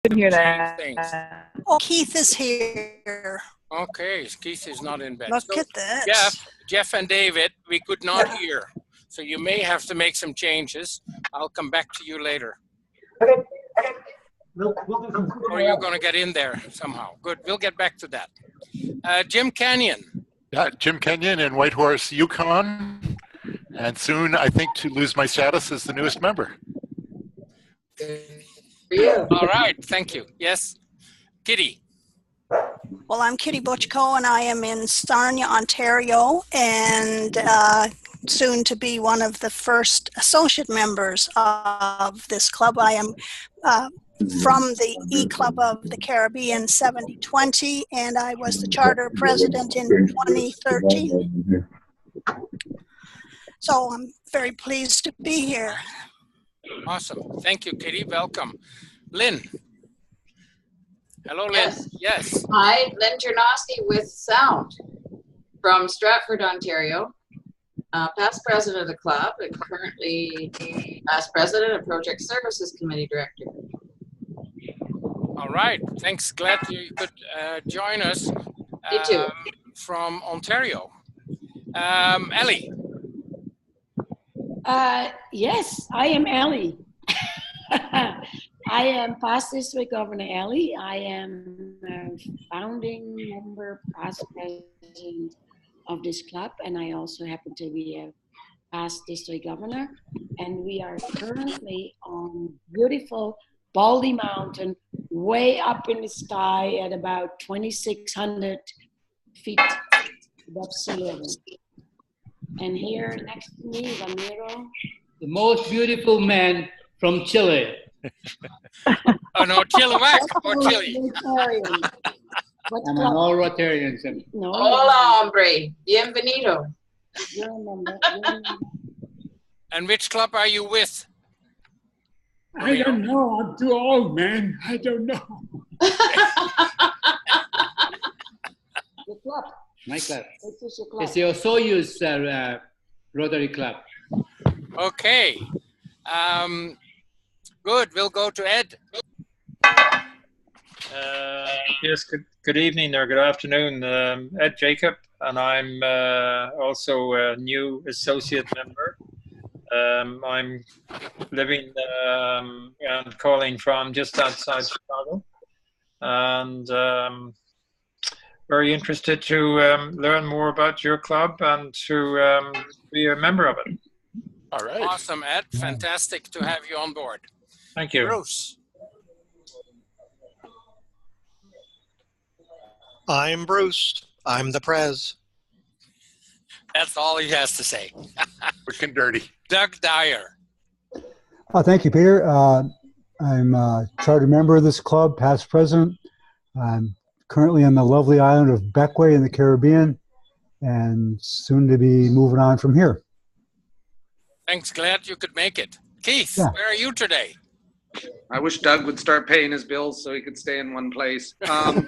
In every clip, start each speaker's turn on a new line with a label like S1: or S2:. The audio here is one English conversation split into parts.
S1: Didn't hear
S2: change things.
S1: that.
S3: Oh, Keith is here.
S2: Okay, Keith is not in bed.
S3: Look
S2: So
S3: at that.
S2: Jeff and David, we could not hear. So you may have to make some changes. I'll come back to you later.
S4: Okay. We'll do some.
S2: Or you're going to get in there somehow. Good, we'll get back to that. Jim Kenyon.
S5: Yeah, Jim Kenyon in Whitehorse, Yukon, and soon I think to lose my status as the newest member.
S2: All right, thank you. Yes, Kitty.
S3: Well, I'm Kitty Bucsko, and I am in Sarnia, Ontario, and soon to be one of the first associate members of this club. I am from the E-Club of the Caribbean 7020, and I was the charter president in 2013. So I'm very pleased to be here.
S2: Awesome. Thank you, Kitty. Welcome. Lynn. Hello, Lynn. Yes.
S6: Hi, Lynn Jernowski with Sound from Stratford, Ontario. Past president of the club and currently past president of Project Services Committee Director.
S2: All right. Thanks. Glad you could join us.
S6: You too.
S2: From Ontario. Ellie.
S7: Yes, I am Ellie. I am past district governor Ellie. I am a founding member, past president of this club, and I also happen to be a past district governor. And we are currently on beautiful Baldy Mountain, way up in the sky at about 2,600 feet above sea level. And here next to me is Ramiro.
S8: The most beautiful man from Chile.
S2: Oh no, Chilliwack or Chile?
S8: I'm an all Rotarian.
S7: No.
S6: Hola, hombre. Bienvenido.
S2: And which club are you with?
S8: I don't know. I'm too old, man. I don't know.
S7: The club.
S8: My club.
S7: This is your club.
S8: It's the Osoyoos Rotary Club.
S2: Okay. Good. We'll go to Ed.
S9: Yes, good evening or good afternoon. Ed Jacob, and I'm also a new associate member. I'm living and calling from just outside Chicago, and very interested to learn more about your club and to be a member of it.
S5: All right.
S2: Awesome, Ed. Fantastic to have you on board.
S9: Thank you.
S2: Bruce.
S10: I'm Bruce. I'm the Prez.
S2: That's all he has to say.
S5: Quick and dirty.
S2: Doug Dyer.
S11: Thank you, Peter. I'm a charter member of this club, past president. I'm currently on the lovely island of Bequia in the Caribbean, and soon to be moving on from here.
S2: Thanks. Glad you could make it. Keith,
S11: Yeah.
S2: where are you today?
S12: I wish Doug would start paying his bills so he could stay in one place. I'm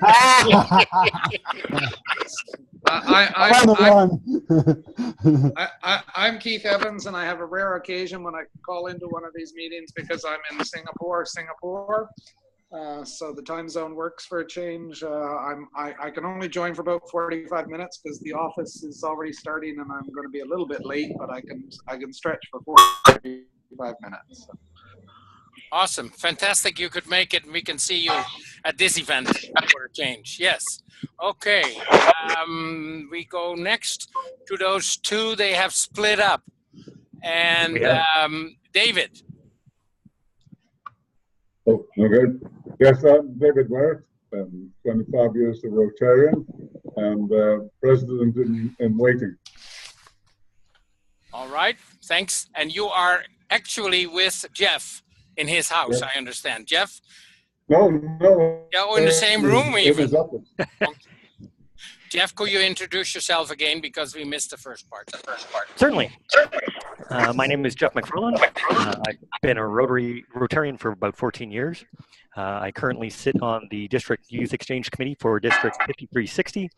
S12: Keith Evans, and I have a rare occasion when I call into one of these meetings because I'm in Singapore. So the time zone works for a change. I can only join for about 45 minutes because the office is already starting, and I'm going to be a little bit late, but I can stretch for 45 minutes. So.
S2: Awesome. Fantastic you could make it, and we can see you at this event for a change. Yes. Okay. We go next to those two. They have split up. And David.
S13: Oh, okay. Yes, I'm David Ware. 25 years a Rotarian and president in waiting.
S2: All right. Thanks. And you are actually with Jeff in his house,
S13: Yeah.
S2: I understand. Jeff?
S13: No.
S2: Yeah, in the same room even.
S13: Okay.
S2: Jeff, could you introduce yourself again because we missed the first part?
S14: Certainly. My name is Jeff MacFarlane. I've been a Rotarian for about 14 years. I currently sit on the District Youth Exchange Committee for District 5360,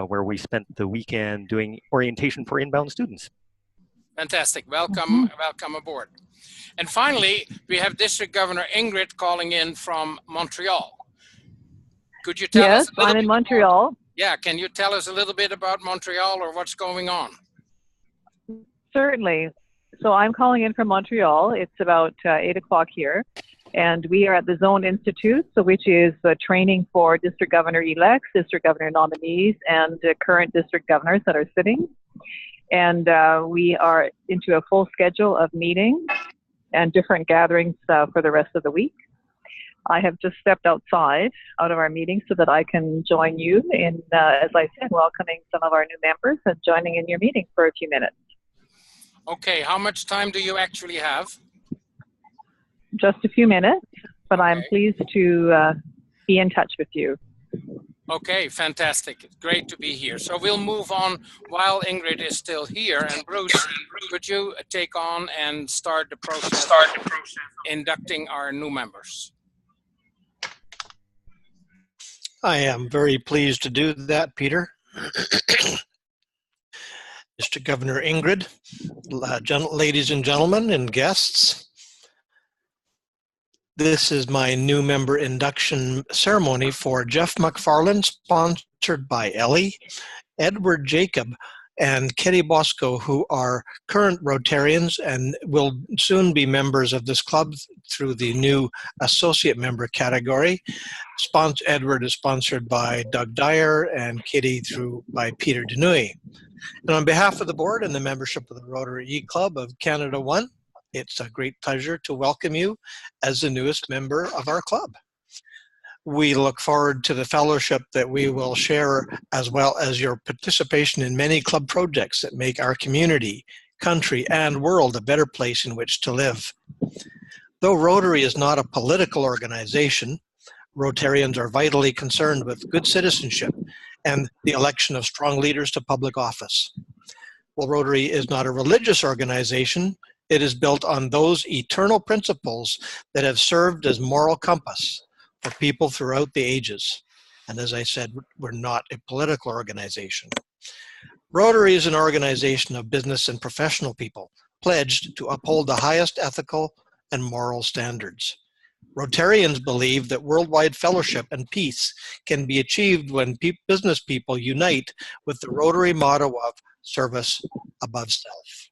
S14: where we spent the weekend doing orientation for inbound students.
S2: Fantastic. Welcome, welcome aboard. And finally, we have District Governor Ingrid calling in from Montreal. Could you tell us a little
S1: I'm in Montreal.
S2: Yeah, can you tell us a little bit about Montreal or what's going on?
S1: Certainly. So I'm calling in from Montreal. It's about 8 o'clock here. And we are at the Zone Institute, so which is training for district governor-elects, district governor nominees, and current district governors that are sitting. And we are into a full schedule of meetings and different gatherings for the rest of the week. I have just stepped outside out of our meeting so that I can join you in, as I said, welcoming some of our new members and joining in your meeting for a few minutes.
S2: Okay, how much time do you actually have?
S1: Just a few minutes, but I'm pleased to be in touch with you.
S2: Okay, fantastic. Great to be here. So we'll move on while Ingrid is still here. And Bruce, could you take on and start the process inducting our new members?
S10: I am very pleased to do that, Peter. Mr. Governor Ingrid, ladies and gentlemen and guests, this is my new member induction ceremony for Jeff MacFarlane, sponsored by Ellie, Edward Jacob, and Kitty Bucsko, who are current Rotarians and will soon be members of this club through the new associate member category. Edward is sponsored by Doug Dyer and Kitty by Peter Denouy. And on behalf of the board and the membership of the Rotary E-Club of Canada 1, it's a great pleasure to welcome you as the newest member of our club. We look forward to the fellowship that we will share, as well as your participation in many club projects that make our community, country, and world a better place in which to live. Though Rotary is not a political organization, Rotarians are vitally concerned with good citizenship and the election of strong leaders to public office. While Rotary is not a religious organization, it is built on those eternal principles that have served as moral compass for people throughout the ages. And as I said, we're not a political organization. Rotary is an organization of business and professional people pledged to uphold the highest ethical and moral standards. Rotarians believe that worldwide fellowship and peace can be achieved when business people unite with the Rotary motto of service above self.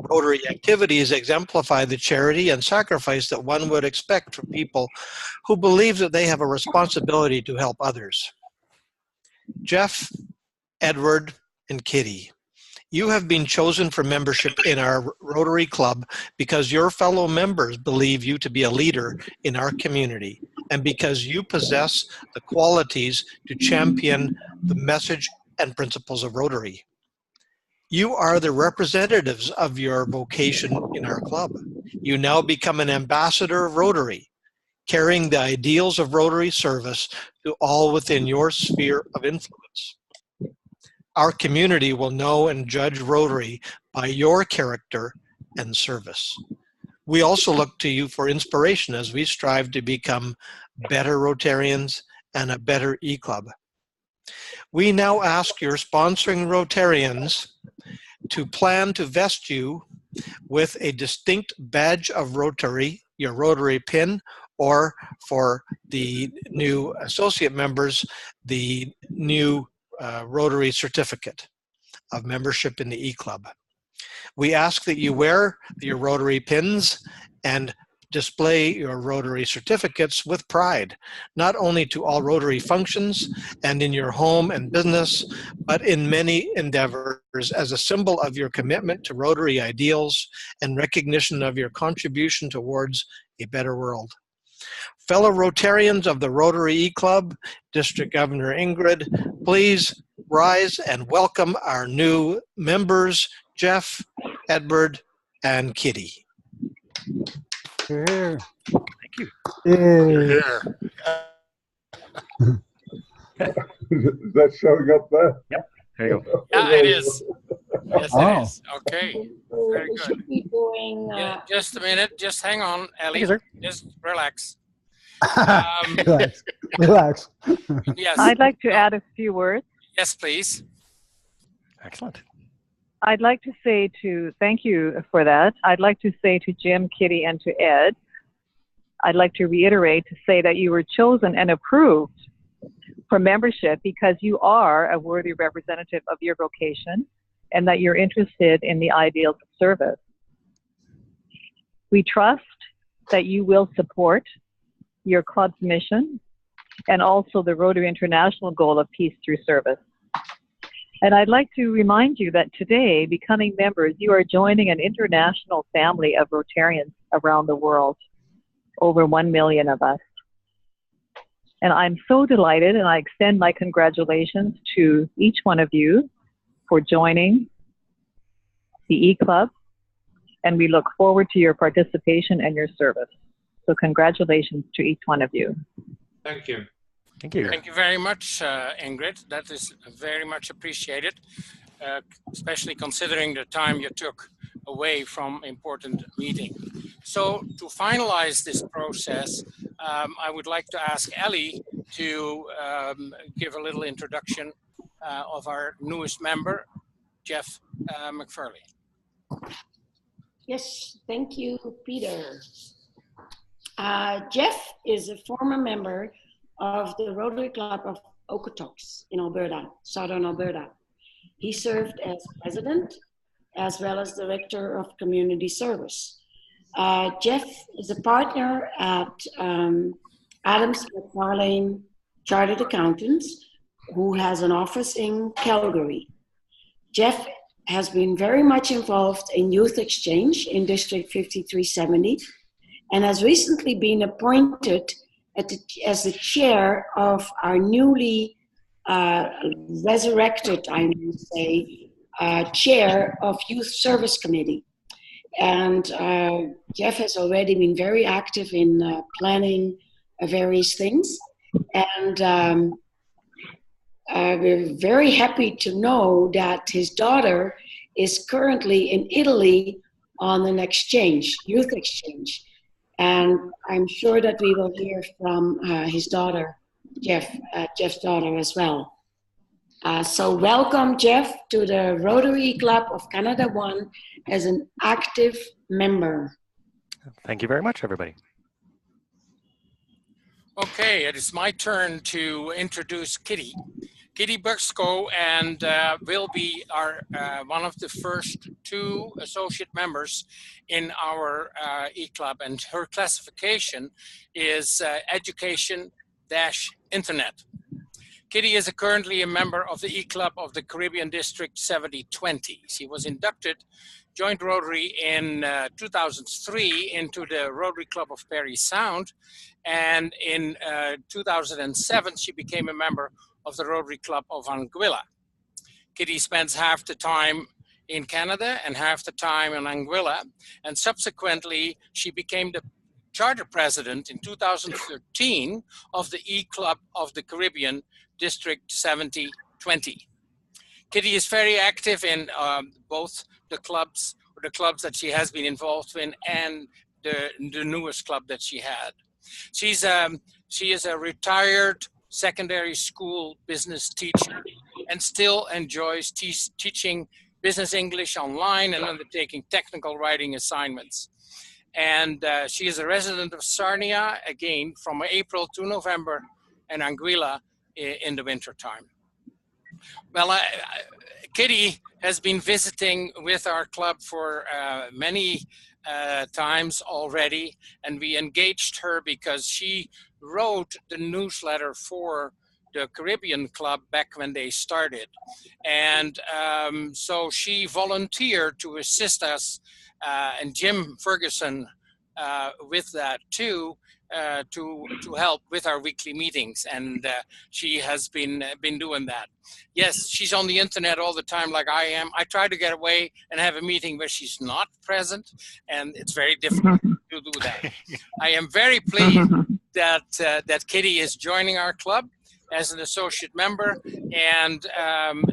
S10: Rotary activities exemplify the charity and sacrifice that one would expect from people who believe that they have a responsibility to help others. Jeff, Edward, and Kitty, you have been chosen for membership in our Rotary Club because your fellow members believe you to be a leader in our community and because you possess the qualities to champion the message and principles of Rotary. You are the representatives of your vocation in our club. You now become an ambassador of Rotary, carrying the ideals of Rotary service to all within your sphere of influence. Our community will know and judge Rotary by your character and service. We also look to you for inspiration as we strive to become better Rotarians and a better E-Club. We now ask your sponsoring Rotarians to plan to vest you with a distinct badge of Rotary, your Rotary pin, or for the new associate members, the new Rotary certificate of membership in the E-Club. We ask that you wear your Rotary pins and display your Rotary certificates with pride, not only to all Rotary functions and in your home and business, but in many endeavors as a symbol of your commitment to Rotary ideals and recognition of your contribution towards a better world. Fellow Rotarians of the Rotary E-Club, District Governor Ingrid, please rise and welcome our new members, Jeff, Edward, and Kitty.
S11: Here.
S14: Thank you.
S11: Yay.
S13: Is that showing up there?
S14: Yep. There you go.
S2: Yeah, it is. Yes, it is. Okay. Very
S7: We
S2: good.
S7: should be doing.
S2: Yeah, just a minute. Just hang on, Ellie.
S14: Thank you, sir.
S2: Just relax.
S11: Relax. Relax.
S2: Yes.
S1: I'd like to add a few words.
S2: Yes, please.
S14: Excellent.
S1: I'd like to say thank you for that. I'd like to say to Jim, Kitty, and to Ed, I'd like to reiterate to say that you were chosen and approved for membership because you are a worthy representative of your vocation and that you're interested in the ideals of service. We trust that you will support your club's mission and also the Rotary International goal of peace through service. And I'd like to remind you that today, becoming members, you are joining an international family of Rotarians around the world, over 1 million of us. And I'm so delighted, and I extend my congratulations to each one of you for joining the E-Club, and we look forward to your participation and your service. So congratulations to each one of you.
S9: Thank you.
S14: Thank you.
S2: Thank you very much, Ingrid. That is very much appreciated, especially considering the time you took away from important meeting. So to finalize this process, I would like to ask Ellie to give a little introduction of our newest member, Jeff MacFarlane.
S7: Yes, thank you, Peter. Jeff is a former member of the Rotary Club of Okotoks in Alberta, Southern Alberta. He served as president as well as director of community service. Jeff is a partner at Adams MacFarlane Chartered Accountants, who has an office in Calgary. Jeff has been very much involved in youth exchange in District 5370 and has recently been appointed as the chair of our newly resurrected, I would say, chair of Youth Service Committee. And Jeff has already been very active in planning various things. And we're very happy to know that his daughter is currently in Italy on an exchange, youth exchange. And I'm sure that we will hear from his daughter, Jeff's daughter as well. So welcome, Jeff, to the Rotary Club of Canada 1 as an active member.
S14: Thank you very much, everybody.
S2: Okay, it is my turn to introduce Kitty. Kitty Bucsko and will be our one of the first 2 associate members in our E-Club, and her classification is education-internet. Kitty is currently a member of the E-Club of the Caribbean District 7020. She was inducted, joined Rotary in 2003 into the Rotary Club of Parry Sound, and in 2007 she became a member of the Rotary Club of Anguilla. Kitty spends half the time in Canada and half the time in Anguilla, and subsequently she became the charter president in 2013 of the E-Club of the Caribbean District 7020. Kitty is very active in both the clubs that she has been involved in and the newest club that she had. She is a retired secondary school business teacher and still enjoys teaching business English online and undertaking technical writing assignments. And she is a resident of Sarnia, again, from April to November, and Anguilla in the winter time. Well, Kitty has been visiting with our club for many times already, and we engaged her because she wrote the newsletter for the Caribbean Club back when they started. And so she volunteered to assist us, and Jim Ferguson with that too, to help with our weekly meetings, and she has been doing that. Yes, she's on the internet all the time like I am. I try to get away and have a meeting where she's not present, and it's very difficult to do that. I am very pleased that Kitty is joining our club as an associate member, and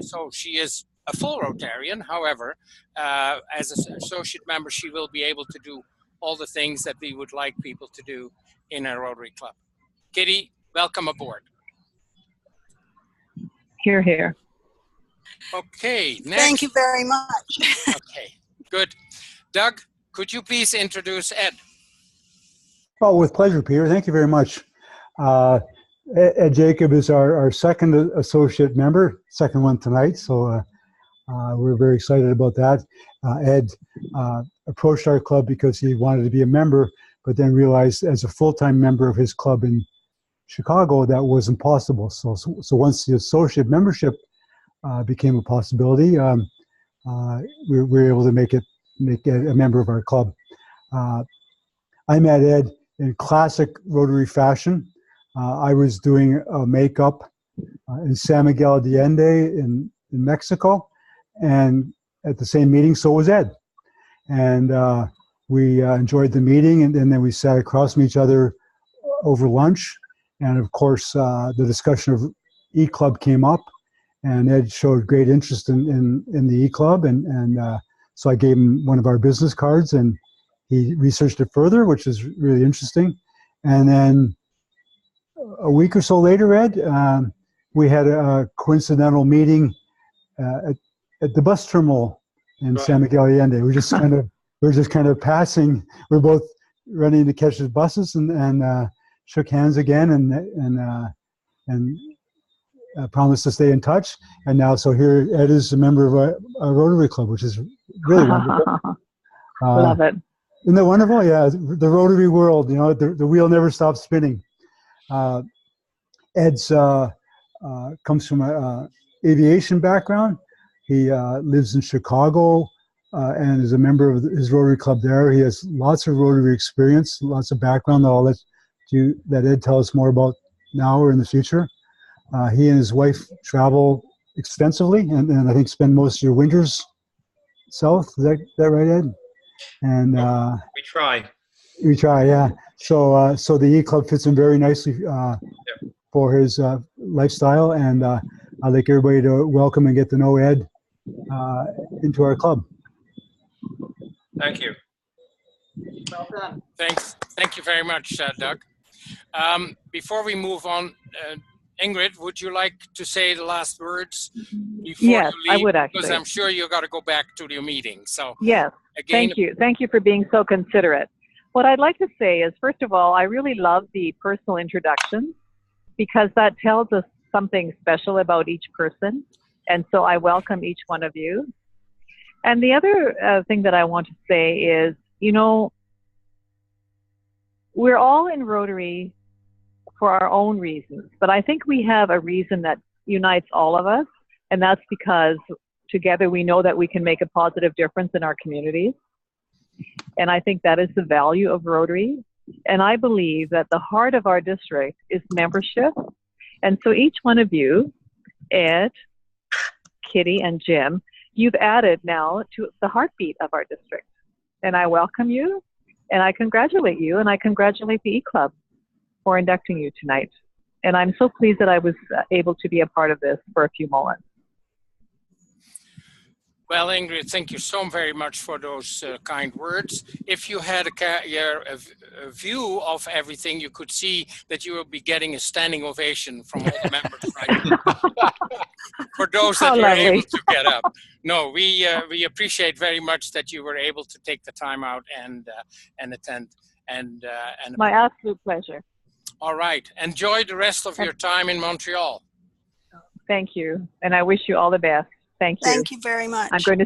S2: so she is a full Rotarian. However, as an associate member, she will be able to do all the things that we would like people to do in a Rotary Club. Kitty, welcome aboard.
S1: Hear, hear.
S2: Okay, next.
S3: Thank you very much.
S2: Okay, good. Doug, could you please introduce Ed?
S11: Oh, with pleasure, Peter. Thank you very much. Ed Jacob is our second associate member, second one tonight, so we're very excited about that. Ed approached our club because he wanted to be a member, but then realized as a full-time member of his club in Chicago, that wasn't possible. So once the associate membership became a possibility, we were able to make Ed a member of our club. I met Ed in classic Rotary fashion. I was doing makeup in San Miguel de Allende in Mexico, and at the same meeting, so was Ed. And we enjoyed the meeting, and then we sat across from each other over lunch. And of course, the discussion of E-Club came up, and Ed showed great interest in the E-Club, and so I gave him one of our business cards, and he researched it further, which is really interesting. And then a week or so later, Ed, we had a coincidental meeting at the bus terminal in San Miguel Allende. We were just kind of passing. We're both running to catch the buses, and shook hands again, and promised to stay in touch. And now, so here Ed is a member of a Rotary Club, which is really wonderful.
S1: Love it.
S11: Isn't that wonderful? Yeah, the Rotary world, you know, the wheel never stops spinning. Ed's comes from an aviation background. He lives in Chicago and is a member of his Rotary Club there. He has lots of Rotary experience, lots of background that I'll let Ed tell us more about now or in the future. He and his wife travel extensively, and I think spend most of your winters south. Is that right, Ed? And
S9: we try.
S11: We try, yeah. So the E-Club fits in very nicely for his lifestyle, and I'd like everybody to welcome and get to know Ed into our club.
S9: Thank you.
S6: Well done.
S2: Thanks. Thank you very much, Doug. Before we move on, Ingrid, would you like to say the last words before
S1: Yes,
S2: you leave?
S1: I would actually.
S2: Because I'm sure you got to go back to your meeting. So
S1: yes,
S2: again,
S1: thank you. Thank you for being so considerate. What I'd like to say is, first of all, I really love the personal introduction because that tells us something special about each person. And so I welcome each one of you. And the other thing that I want to say is, you know, we're all in Rotary for our own reasons, but I think we have a reason that unites all of us, and that's because together we know that we can make a positive difference in our communities. And I think that is the value of Rotary. And I believe that the heart of our district is membership. And so each one of you, Ed, Kitty, and Jim, you've added now to the heartbeat of our district. And I welcome you, and I congratulate you, and I congratulate the E-Club for inducting you tonight. And I'm so pleased that I was able to be a part of this for a few moments.
S2: well, Ingrid, thank you so very much for those kind words. If you had a view of everything, you could see that you will be getting a standing ovation from all the members right now. For those that were able to get up. No, we appreciate very much that you were able to take the time out and attend. And
S1: my absolute pleasure.
S2: All right. Enjoy the rest of your time in Montreal.
S1: Thank you. And I wish you all the best. Thank you.
S3: Thank you very much.
S1: I'm going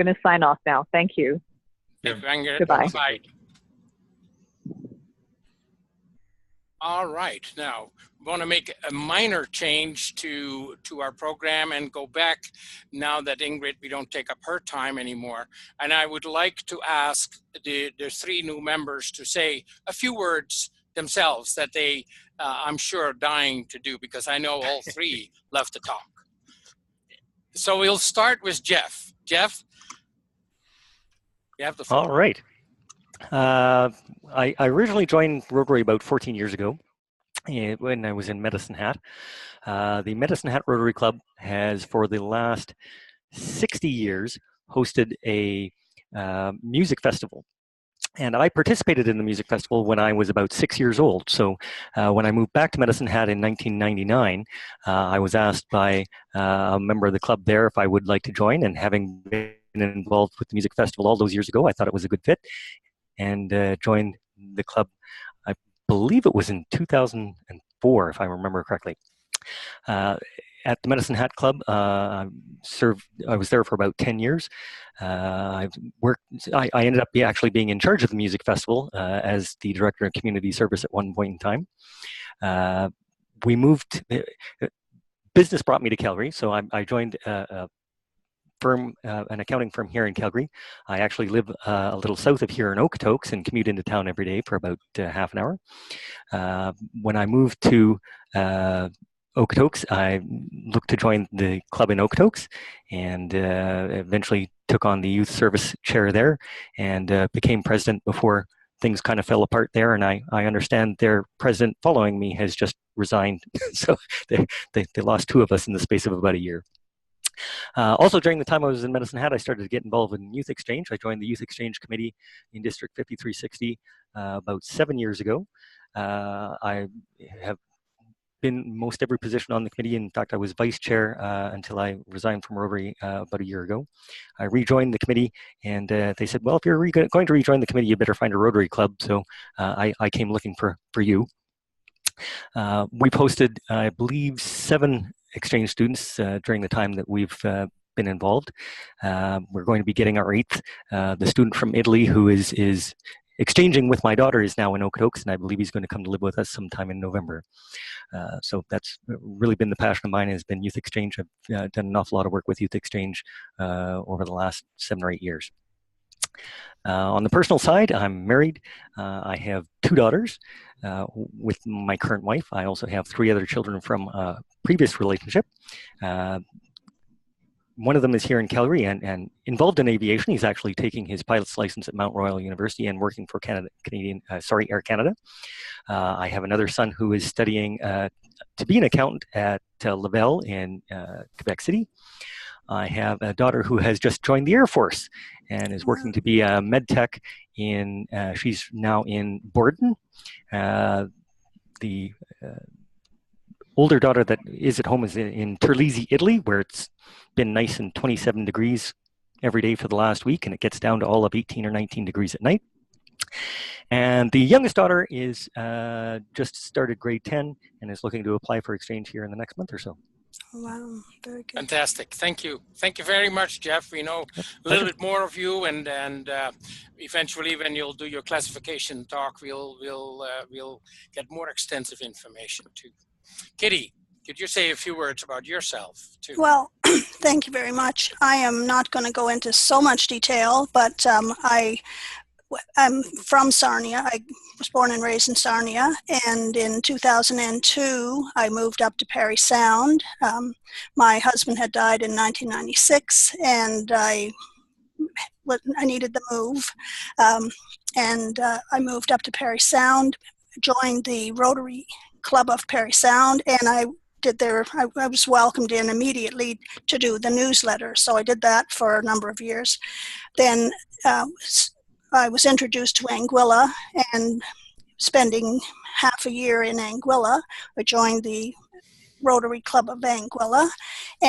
S1: to sign off now. Thank you.
S2: Yeah.
S1: Goodbye.
S2: Bye. All right. Now, we want to make a minor change to our program and go back now that Ingrid, we don't take up her time anymore. And I would like to ask the three new members to say a few words themselves that they, I'm sure, are dying to do, because I know all three love to talk. So we'll start with Jeff. Jeff, you have the floor.
S14: All right. I originally joined Rotary about 14 years ago when I was in Medicine Hat. The Medicine Hat Rotary Club has, for the last 60 years, hosted a music festival And I participated in the music festival when I was about 6 years old. So when I moved back to Medicine Hat in 1999, I was asked by a member of the club there if I would like to join. And having been involved with the music festival all those years ago, I thought it was a good fit and joined the club. I believe it was in 2004, if I remember correctly. At the Medicine Hat Club, I was there for about 10 years. I ended up actually being in charge of the music festival as the director of community service at one point in time. We moved, business brought me to Calgary, so I joined a firm, an accounting firm here in Calgary. I actually live a little south of here in Okotoks and commute into town every day for about half an hour. When I moved to Okotoks, I looked to join the club in Okotoks and eventually took on the youth service chair there and became president before things kind of fell apart there. And I understand their president following me has just resigned. So they lost two of us in the space of about a year. Also, during the time I was in Medicine Hat, I started to get involved in Youth Exchange. I joined the Youth Exchange Committee in District 5360 about 7 years ago. I have been most every position on the committee. In fact, I was vice chair until I resigned from Rotary about a year ago. I rejoined the committee, and they said, well, if you're going to rejoin the committee, you better find a Rotary club. So I came looking for you. We posted, I believe, 7 exchange students during the time that we've been involved. We're going to be getting our 8th. The student from Italy who is exchanging with my daughter is now in Okotoks, and I believe he's going to come to live with us sometime in November. So that's really been the passion of mine, has been youth exchange. I've done an awful lot of work with youth exchange over the last 7 or 8 years. On the personal side, I'm married. I have 2 daughters with my current wife. I also have 3 other children from a previous relationship. One of them is here in Calgary and involved in aviation. He's actually taking his pilot's license at Mount Royal University and working for Air Canada. I have another son who is studying to be an accountant at Laval in Quebec City. I have a daughter who has just joined the Air Force and is working to be a med tech in, she's now in Borden. The older daughter that is at home is in Terlizzi, Italy, where it's been nice and 27 degrees every day for the last week, and it gets down to all of 18 or 19 degrees at night. And the youngest daughter is just started grade 10 and is looking to apply for exchange here in the next month or so.
S3: Wow, very good.
S2: Fantastic. Thank you. Thank you very much, Jeff. We know a little bit more of you, and eventually when you'll do your classification talk, we'll get more extensive information too. Kitty, could you say a few words about yourself too?
S3: Well, thank you very much. I am not going to go into so much detail, but I'm from Sarnia. I was born and raised in Sarnia, and in 2002, I moved up to Parry Sound. My husband had died in 1996, and I needed the move, and I moved up to Parry Sound, joined the Rotary Club of Parry Sound, and I was welcomed in immediately to do the newsletter. So I did that for a number of years. Then I was introduced to Anguilla, and spending half a year in Anguilla, I joined the Rotary Club of Anguilla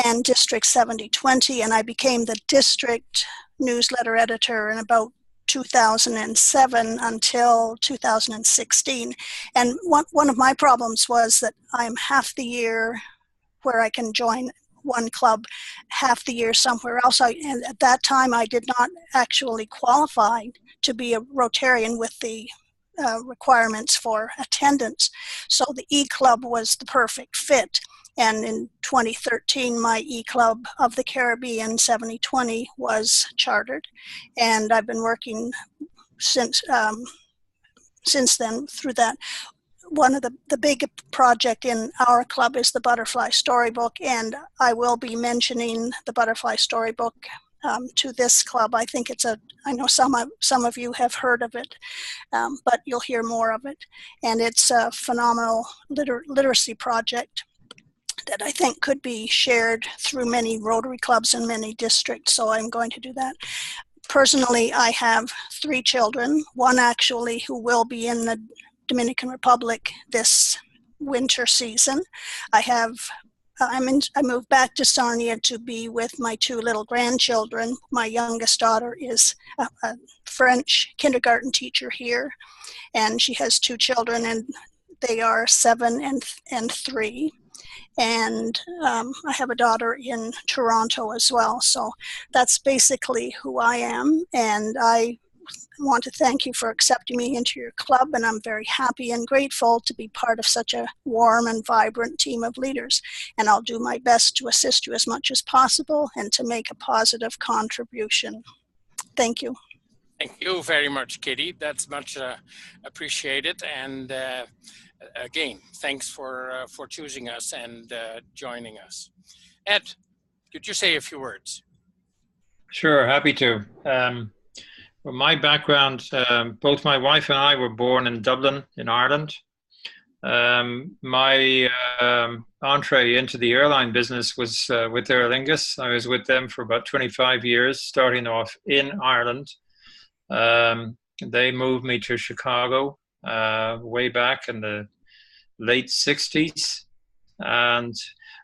S3: and District 7020, and I became the district newsletter editor in about 2007 until 2016. And one of my problems was that I'm half the year where I can join one club, half the year somewhere else. And at that time, I did not actually qualify to be a Rotarian with the requirements for attendance. So the E-Club was the perfect fit. And in 2013, my E-Club of the Caribbean 7020 was chartered. And I've been working since then through that. One of the big project in our club is the Butterfly Storybook, and I will be mentioning the Butterfly Storybook to this club. I think I know some of you have heard of it, but you'll hear more of it. And it's a phenomenal literacy project that I think could be shared through many Rotary clubs in many districts, so I'm going to do that. personally, I have 3 children, one actually who will be in the Dominican Republic this winter season. I moved back to Sarnia to be with my 2 little grandchildren. My youngest daughter is a French kindergarten teacher here, and she has 2 children, and they are 7 and 3. And I have a daughter in Toronto as well. So that's basically who I am. And I want to thank you for accepting me into your club. And I'm very happy and grateful to be part of such a warm and vibrant team of leaders. And I'll do my best to assist you as much as possible and to make a positive contribution. Thank you.
S2: Thank you very much, Kitty. That's much appreciated. And again, thanks for choosing us and joining us. Ed, could you say a few words?
S9: Sure, happy to. Well, my background, both my wife and I were born in Dublin, in Ireland. My entree into the airline business was with Aer Lingus. I was with them for about 25 years, starting off in Ireland. They moved me to Chicago way back in the late 60s. And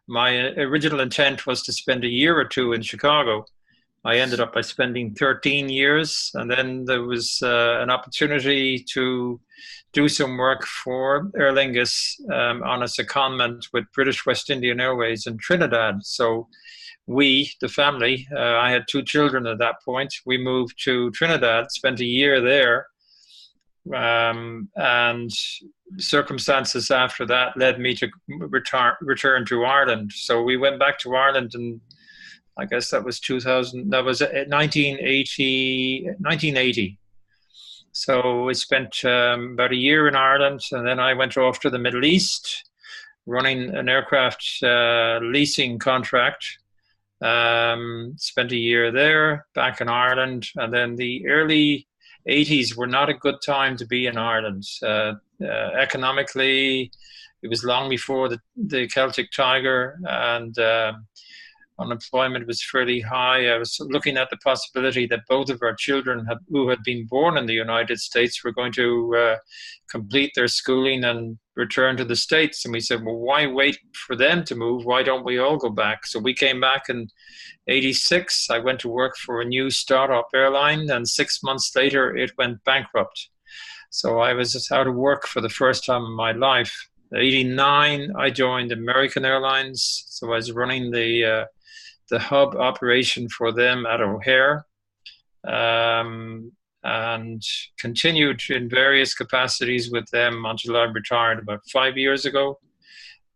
S9: my original intent was to spend a year or 2 in Chicago. I ended up by spending 13 years, and then there was an opportunity to do some work for Aer Lingus on a secondment with British West Indian Airways in Trinidad. So we, the family, I had 2 children at that point, we moved to Trinidad, spent a year there, and circumstances after that led me to return to Ireland. So we went back to Ireland, and I guess that was 1980. So we spent about a year in Ireland, and then I went off to the Middle East, running an aircraft leasing contract. Spent a year there, back in Ireland, and then the early 80s were not a good time to be in Ireland. Economically, it was long before the Celtic Tiger, and unemployment was fairly high. I was looking at the possibility that both of our children who had been born in the United States were going to complete their schooling and return to the States. And we said, well, why wait for them to move? Why don't we all go back? So we came back in 86. I went to work for a new startup airline, and 6 months later, it went bankrupt. So I was just out of work for the first time in my life. In 89, I joined American Airlines. So I was running the hub operation for them at O'Hare, and continued in various capacities with them until I retired about 5 years ago.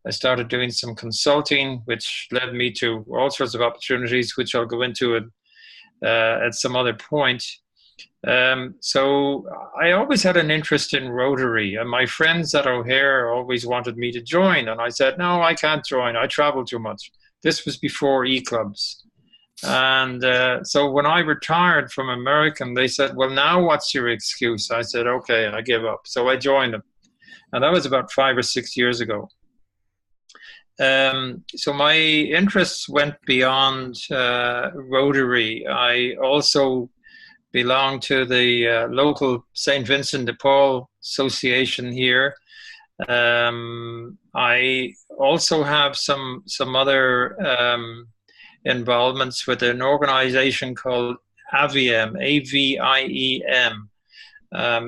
S9: I started doing some consulting, which led me to all sorts of opportunities, which I'll go into at some other point. So I always had an interest in Rotary, and my friends at O'Hare always wanted me to join, and I said, no, I can't join, I travel too much. This was before e-clubs. And so when I retired from American, they said, well, now what's your excuse? I said, okay, I give up. So I joined them. And that was about 5 or 6 years ago. So my interests went beyond Rotary. I also belong to the local St. Vincent de Paul Association here. I also have some other involvements with an organization called AVIEM, A-V-I-E-M.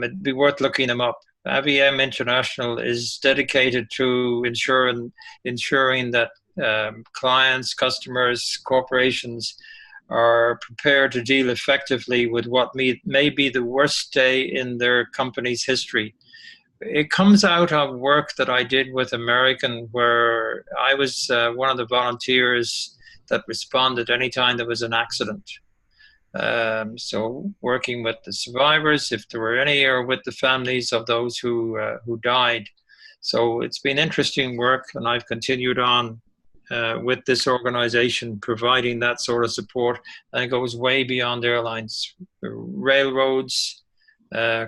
S9: It'd be worth looking them up. AVIEM International is dedicated to ensuring that clients, customers, corporations are prepared to deal effectively with what may be the worst day in their company's history. It comes out of work that I did with American, where I was one of the volunteers that responded anytime there was an accident. So working with the survivors, if there were any, or with the families of those who died. So it's been interesting work, and I've continued on with this organization, providing that sort of support. And it goes way beyond airlines, railroads,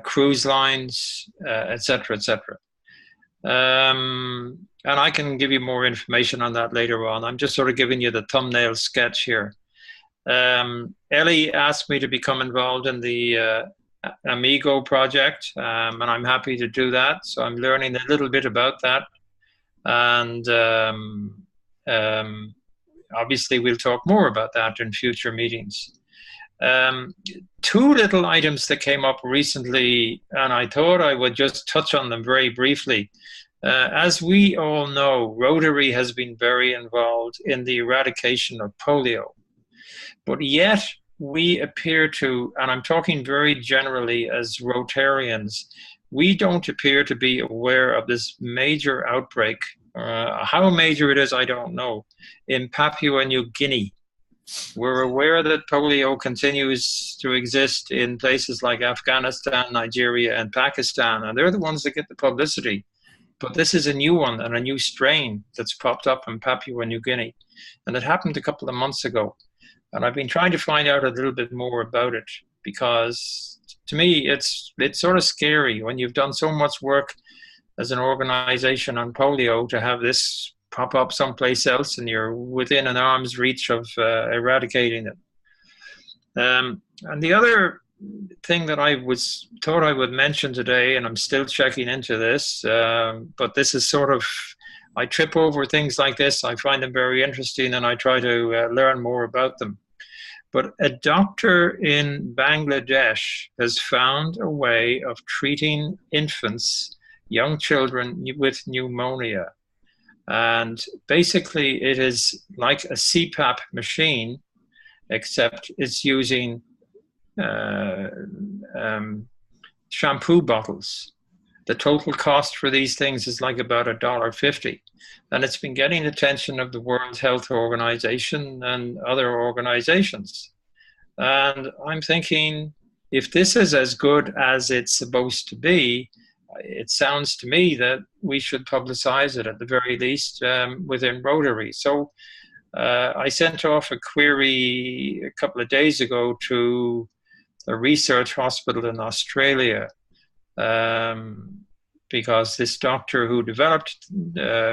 S9: cruise lines, et cetera, et cetera. And I can give you more information on that later on. I'm just sort of giving you the thumbnail sketch here. Ellie asked me to become involved in the Amigo project, and I'm happy to do that. So I'm learning a little bit about that. And obviously we'll talk more about that in future meetings. Two little items that came up recently, and I thought I would just touch on them very briefly. As we all know, Rotary has been very involved in the eradication of polio. But yet we appear to, and I'm talking very generally as Rotarians, we don't appear to be aware of this major outbreak. How major it is, I don't know, in Papua New Guinea. We're aware that polio continues to exist in places like Afghanistan, Nigeria, and Pakistan, and they're the ones that get the publicity. But this is a new one and a new strain that's popped up in Papua New Guinea. And it happened a couple of months ago. And I've been trying to find out a little bit more about it, because to me, it's sort of scary when you've done so much work as an organization on polio to have this pop up someplace else and you're within an arm's reach of eradicating it. And the other thing that I thought I would mention today, and I'm still checking into this, but this is sort of, I trip over things like this. I find them very interesting and I try to learn more about them. But a doctor in Bangladesh has found a way of treating infants, young children with pneumonia. And basically it is like a CPAP machine, except it's using shampoo bottles. The total cost for these things is like about $1.50. And it's been getting attention of the World Health Organization and other organizations. And I'm thinking, if this is as good as it's supposed to be, it sounds to me that we should publicize it at the very least within Rotary. So I sent off a query a couple of days ago to a research hospital in Australia, because this doctor who developed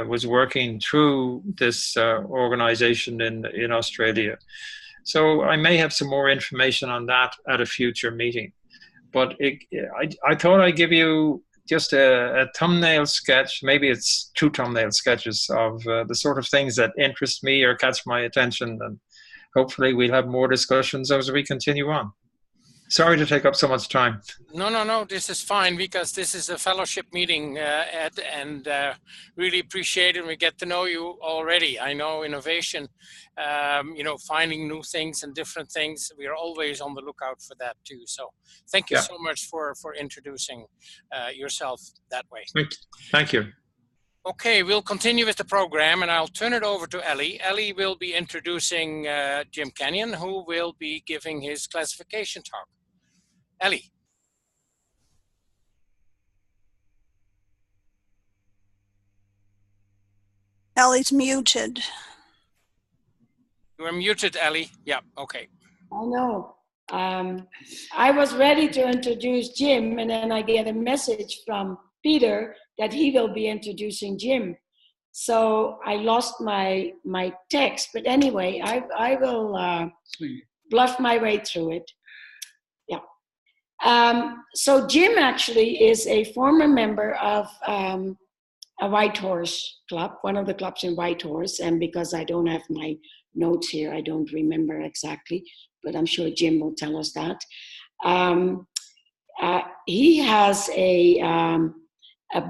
S9: was working through this organization in Australia. So I may have some more information on that at a future meeting. But I thought I'd give you just a thumbnail sketch, maybe it's 2 thumbnail sketches of the sort of things that interest me or catch my attention. And hopefully we'll have more discussions as we continue on. Sorry to take up so much time.
S2: No, this is fine, because this is a fellowship meeting, Ed, and really appreciate it. And we get to know you already. I know innovation, finding new things and different things. We are always on the lookout for that too. So thank you so much for introducing yourself that way.
S9: Thank you.
S2: Okay, we'll continue with the program, and I'll turn it over to Ellie. Ellie will be introducing Jim Kenyon, who will be giving his classification talk. Ellie.
S3: Ellie's muted.
S2: You are muted, Ellie. Yeah, okay.
S7: I know. I was ready to introduce Jim, and then I get a message from Peter that he will be introducing Jim. So I lost my text, but anyway, I will bluff my way through it. Yeah. So Jim actually is a former member of a Whitehorse club, one of the clubs in Whitehorse, and because I don't have my notes here, I don't remember exactly, but I'm sure Jim will tell us that. He has a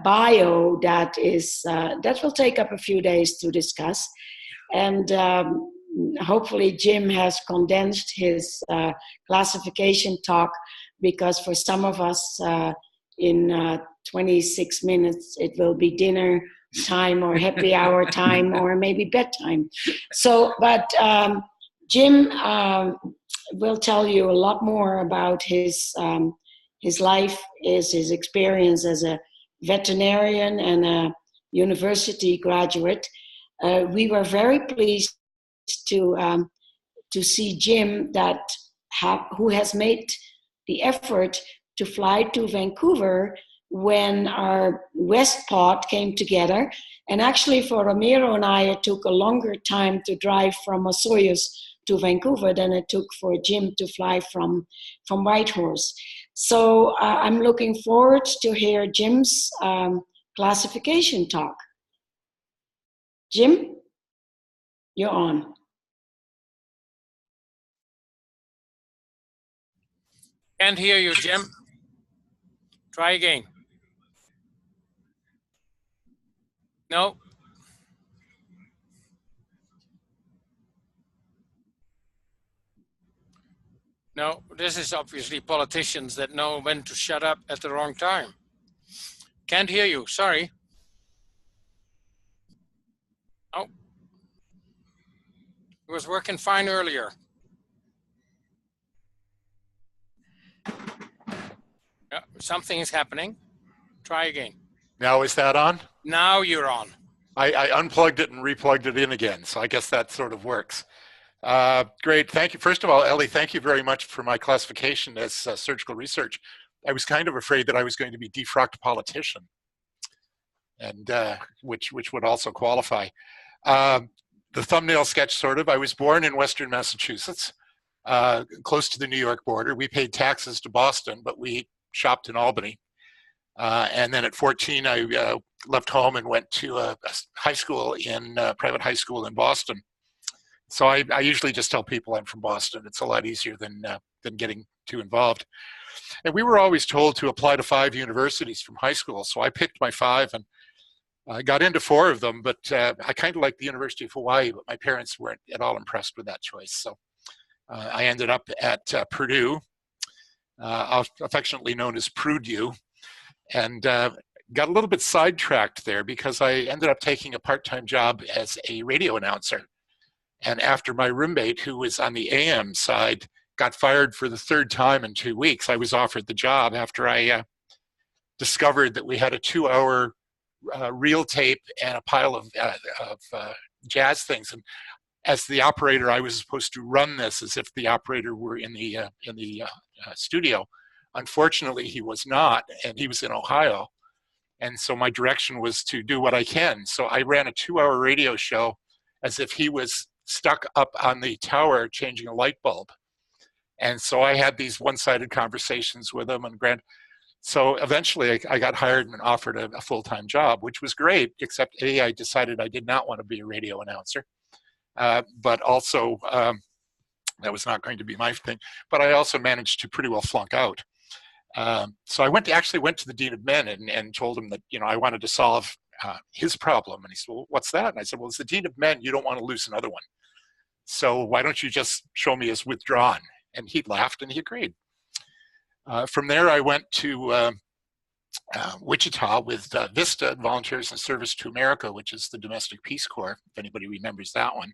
S7: bio that is that will take up a few days to discuss, and hopefully Jim has condensed his classification talk, because for some of us in 26 minutes it will be dinner time or happy hour time or maybe bedtime. So but Jim will tell you a lot more about his life, his experience as a veterinarian and a university graduate. We were very pleased to see Jim who has made the effort to fly to Vancouver when our West pod came together. And actually for Ramiro and I, it took a longer time to drive from Osoyoos to Vancouver than it took for Jim to fly from Whitehorse. So I'm looking forward to hear Jim's classification talk. Jim, you're on.
S2: Can't hear you, Jim. Try again. No. No, this is obviously politicians that know when to shut up at the wrong time. Can't hear you, sorry. Oh. It was working fine earlier. Yeah, something is happening. Try again.
S5: Now is that on?
S2: Now you're on.
S5: I unplugged it and replugged it in again, so I guess that sort of works. Great, thank you. First of all, Ellie, thank you very much for my classification as surgical research. I was kind of afraid that I was going to be defrocked politician, and which would also qualify. The thumbnail sketch, sort of. I was born in Western Massachusetts, close to the New York border. We paid taxes to Boston, but we shopped in Albany. And then at 14, I left home and went to a high school private high school in Boston. So I usually just tell people I'm from Boston. It's a lot easier than getting too involved. And we were always told to apply to 5 universities from high school. So I picked my 5 and I got into 4 of them, but I kind of liked the University of Hawaii, but my parents weren't at all impressed with that choice. So I ended up at Purdue, affectionately known as Purdue, and got a little bit sidetracked there because I ended up taking a part-time job as a radio announcer. And after my roommate, who was on the AM side, got fired for the 3rd time in 2 weeks, I was offered the job after I discovered that we had a 2-hour reel tape and a pile of jazz things. And as the operator, I was supposed to run this as if the operator were in the studio. Unfortunately, he was not, and he was in Ohio. And so my direction was to do what I can. So I ran a 2-hour radio show as if he was stuck up on the tower changing a light bulb. And so I had these one-sided conversations with him. So eventually I got hired and offered a full-time job, which was great, except A, I decided I did not want to be a radio announcer. But also, that was not going to be my thing. But I also managed to pretty well flunk out. So I actually went to the Dean of Men and told him that, I wanted to solve his problem. And he said, well, what's that? And I said, well, as the Dean of Men, you don't want to lose another one. So why don't you just show me as withdrawn? And he laughed and he agreed. From there, I went to Wichita with VISTA, Volunteers in Service to America, which is the Domestic Peace Corps, if anybody remembers that one.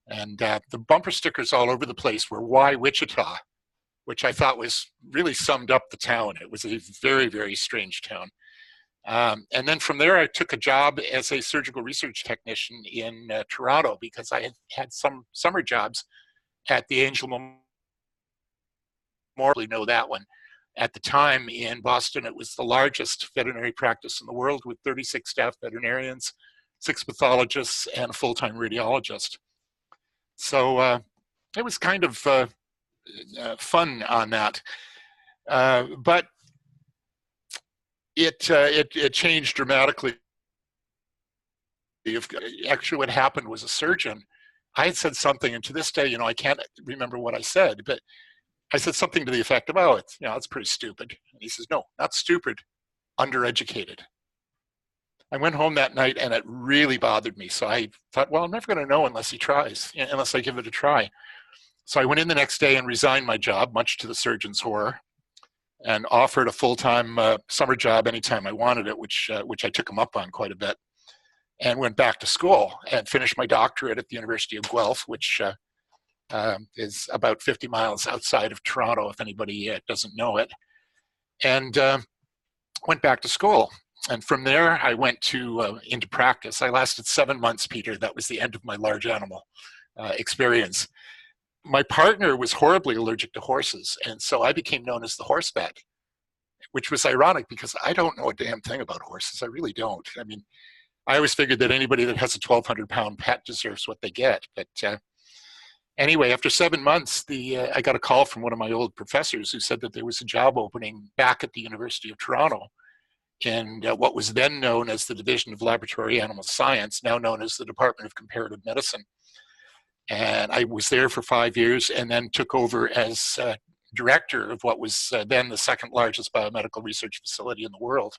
S5: And the bumper stickers all over the place were "Why Wichita?" which I thought really summed up the town. It was a very, very strange town. And then from there, I took a job as a surgical research technician in Toronto because I had some summer jobs at the Angel Memorial. Know that one. At the time in Boston, it was the largest veterinary practice in the world with 36 staff veterinarians, 6 pathologists, and a full-time radiologist. So it was kind of fun on that. But it changed dramatically. Actually, what happened was a surgeon. I had said something, and to this day, I can't remember what I said, but I said something to the effect of, "Oh, it's pretty stupid." And he says, "No, not stupid, undereducated." I went home that night, and it really bothered me. So I thought, well, I'm never going to know unless he tries, unless I give it a try. So I went in the next day and resigned my job, much to the surgeon's horror, and offered a full-time summer job anytime I wanted it, which I took him up on quite a bit, and went back to school and finished my doctorate at the University of Guelph, which is about 50 miles outside of Toronto, if anybody doesn't know it, and went back to school. And from there, I went into practice. I lasted 7 months, Peter. That was the end of my large animal experience. My partner was horribly allergic to horses, and so I became known as the horse vet, which was ironic because I don't know a damn thing about horses. I really don't. I mean, I always figured that anybody that has a 1,200-pound pet deserves what they get, but Anyway, after 7 months, I got a call from one of my old professors who said that there was a job opening back at the University of Toronto in what was then known as the Division of Laboratory Animal Science, now known as the Department of Comparative Medicine. And I was there for 5 years and then took over as director of what was then the second largest biomedical research facility in the world.